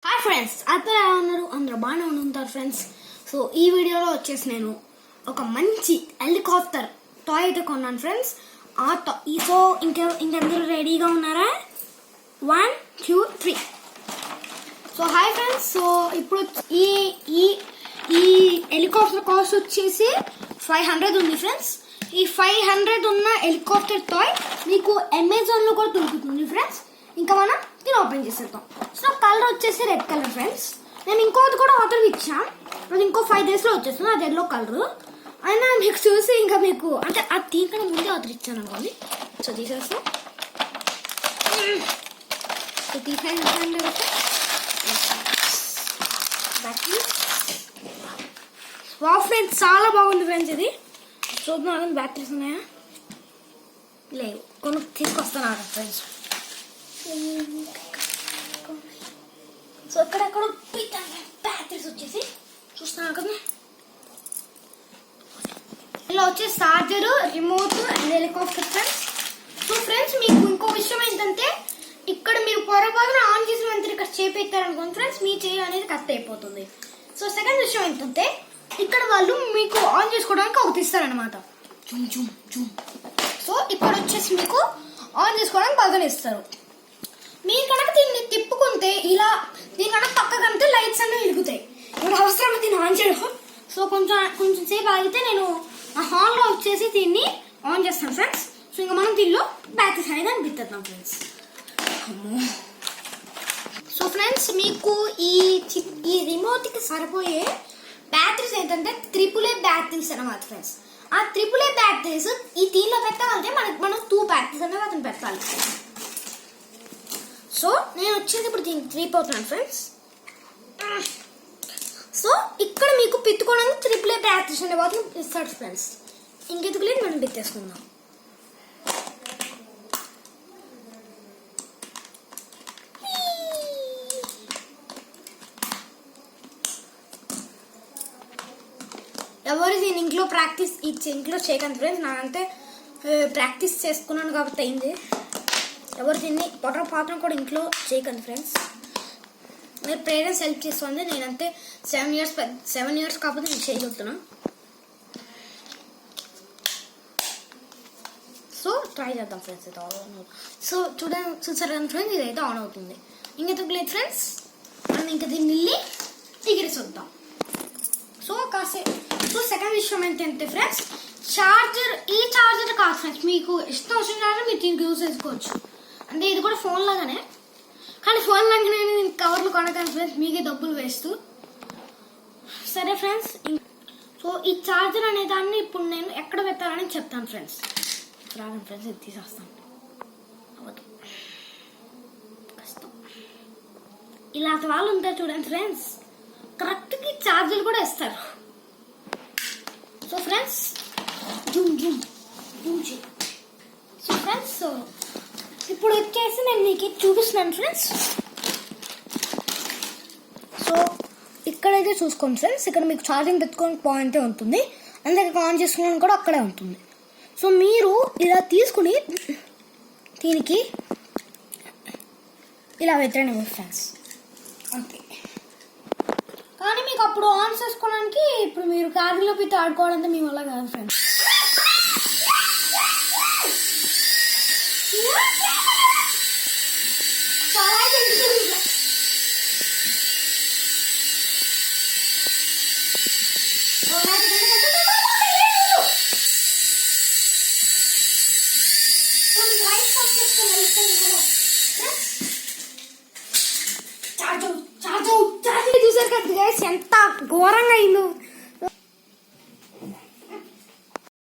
Hi friends, అందరూ ఎలా ఉన్నారు? అందరూ బాగానే ఉంటారు ఫ్రెండ్స్. సో ఈ వీడియోలో వచ్చేసి నేను ఒక మంచి హెలికాప్టర్ టాయ్ అయితే కొన్నాను ఫ్రెండ్స్. ఆ టాయ్ సో ఇంకెందరూ రెడీగా ఉన్నారా? 1 2 3. సో హాయ్ ఫ్రెండ్స్, సో ఇప్పుడు ఈ ఈ ఈ హెలికాప్టర్ కాస్ట్ వచ్చేసి 500 ఉంది ఫ్రెండ్స్. ఈ 500 ఉన్న హెలికాప్టర్ టాయ్ మీకు అమెజాన్లో కూడా దొరుకుతుంది ఫ్రెండ్స్. ఇంకా మనం దీన్ని ఓపెన్ చేసేద్దాం. సో కలర్ వచ్చేసి రెడ్ కలర్ ఫ్రెండ్స్. నేను ఇంకోటి కూడా ఆర్డర్ ఇచ్చాను, అది ఇంకో 5 daysలో వచ్చేస్తుంది. అది ఎల్లో కలర్ అయినా మీకు చూసి ఇంకా మీకు అంటే అది దీనికన్నా ముందే ఆర్డర్ ఇచ్చాను అనుకోండి. సో తీసేస్తాం. సో తీసేయండి. వా ఫ్రెండ్స్, చాలా బాగుంది ఫ్రెండ్స్. ఇది చూద్దాం, బ్యాటరీస్ ఉన్నాయా లేవు, కొన్ని తీసుకొస్తాను ఫ్రెండ్స్. సో ఎక్కడెక్కడ బ్యాటరీస్ వచ్చేసి చూస్తున్నా కదా. ఇలా వచ్చేసి charger, remote and helicopter friends. So friends, మీకు ఇంకో విషయం ఏంటంటే ఇక్కడ మీరు పొరపాటున ఆన్ చేసిన వెంటనే ఇక్కడ చేపెట్టారనుకోండి ఫ్రెండ్స్, మీ చేయి అనేది కట్ అయిపోతుంది. సో సెకండ్ విషయం ఏంటంటే ఇక్కడ వాళ్ళు మీకు ఆన్ చేసుకోవడానికి ఒకటి ఇస్తారనమాట, జూమ్ జూమ్ జూమ్. సో ఇక్కడ వచ్చేసి మీకు ఆన్ చేసుకోవడానికి బాగానే ఇస్తారు. మీరు కనుక దీన్ని తిప్పుకుంటే ఇలా దీని కనుక పక్కకంటే లైట్స్ అన్నీ వెలుగుతాయి. ఇప్పుడు అవసరం దీన్ని ఆన్ చేయడం. సో కొంచెం సేపు ఆగితే నేను ఆ హాల్లో వచ్చేసి దీన్ని ఆన్ చేస్తాను ఫ్రెండ్స్. సో ఇంకా మనం దీనిలో బ్యాటరీస్ అనేది అనిపిస్తున్నాం ఫ్రెండ్స్. సో ఫ్రెండ్స్, మీకు ఈ రిమోట్కి సరిపోయే బ్యాటరీస్ ఏంటంటే AAA బ్యాటరీస్ అనమాట ఫ్రెండ్స్. ఆ AAA బ్యాటరీస్ ఈ దీనిలో పెట్టాలంటే మనం 2 బ్యాటరీస్ అనేవి అతను పెట్టాలి. సో నేను వచ్చేది ఇప్పుడు దీనికి 3 పోతున్నాను ఫ్రెండ్స్. సో ఇక్కడ మీకు పెట్టుకోవడానికి AAA బ్యాటరీస్ అనే వాటిని ఇస్తాడు ఫ్రెండ్స్. ఇంకెందుకు లేదు, మనం పెట్టేసుకుందాం. ఎవరు దీని ఇంట్లో ఇంట్లో చేయకండి ఫ్రెండ్స్. నాకంటే ప్రాక్టీస్ చేసుకున్నాను కాబట్టి అయింది. ఎవరు దీన్ని పాత్రం కూడా ఇంట్లో చేయకండి ఫ్రెండ్స్. మీరు పేరెంట్స్ హెల్ప్ చేస్తుంది. నేనంతే 7 years కాకపోతే నేను చేయగలుగుతున్నాను. సో ట్రై చేద్దాం ఫ్రెండ్స్. అయితే ఆన్. సో చూసారు కదా ఫ్రెండ్స్, ఇదైతే ఆన్ అవుతుంది. ఇంకెందుకు లేదు ఫ్రెండ్స్, మనం ఇంకా దీన్ని వెళ్ళి ఎగిరేసొద్దాం. సో సెకండ్ విషయం ఏంటంటే ఫ్రెండ్స్, ఈ చార్జర్ కాదు ఫ్రెండ్స్, మీకు ఇష్టం వచ్చిన చార్జర్ మీరు దీనికి యూజ్ చేసుకోవచ్చు. అంటే ఇది కూడా ఫోన్ లాగానే, కానీ ఫోన్ లాగానే నేను కవర్లు కొనగాను ఫ్రెండ్స్, మీకే డబ్బులు వేస్తూ. సరే ఫ్రెండ్స్, సో ఈ చార్జర్ అనే దాన్ని ఇప్పుడు నేను ఎక్కడ పెట్టాలని చెప్తాను ఫ్రెండ్స్. రాను ఫ్రెండ్స్, ఇది తీసేస్తాను. కష్టం. ఇలాంటి వాళ్ళు ఉంటారు చూడండి ఫ్రెండ్స్, కరెక్ట్గా చార్జర్ కూడా ఇస్తారు. So friends, Zoom Zoom Zoom చే. సో ఫ్రెండ్స్, ఇప్పుడు వచ్చేసి నేను మీకు చూపిస్తున్నాను ఫ్రెండ్స్. సో ఇక్కడైతే చూసుకోండి ఫ్రెండ్స్, ఇక్కడ మీకు ఛార్జింగ్ పెట్టుకోని పాయింటే ఉంటుంది, అందుకే ఆన్ చేసుకోవడానికి కూడా అక్కడే ఉంటుంది. సో మీరు ఇలా తీసుకుని దీనికి ఇలా పెట్టండి ఫ్రెండ్స్, అంతే. కానీ మీకు అప్పుడు ఆన్ చేసుకోవడానికి ఇప్పుడు మీరు గాలిలో పెట్టి ఆడుకోవడంతో మీ వల్ల కాదు ఫ్రెండ్స్. చూసారు కదా ఎంత ఘోరంగా అయిందో.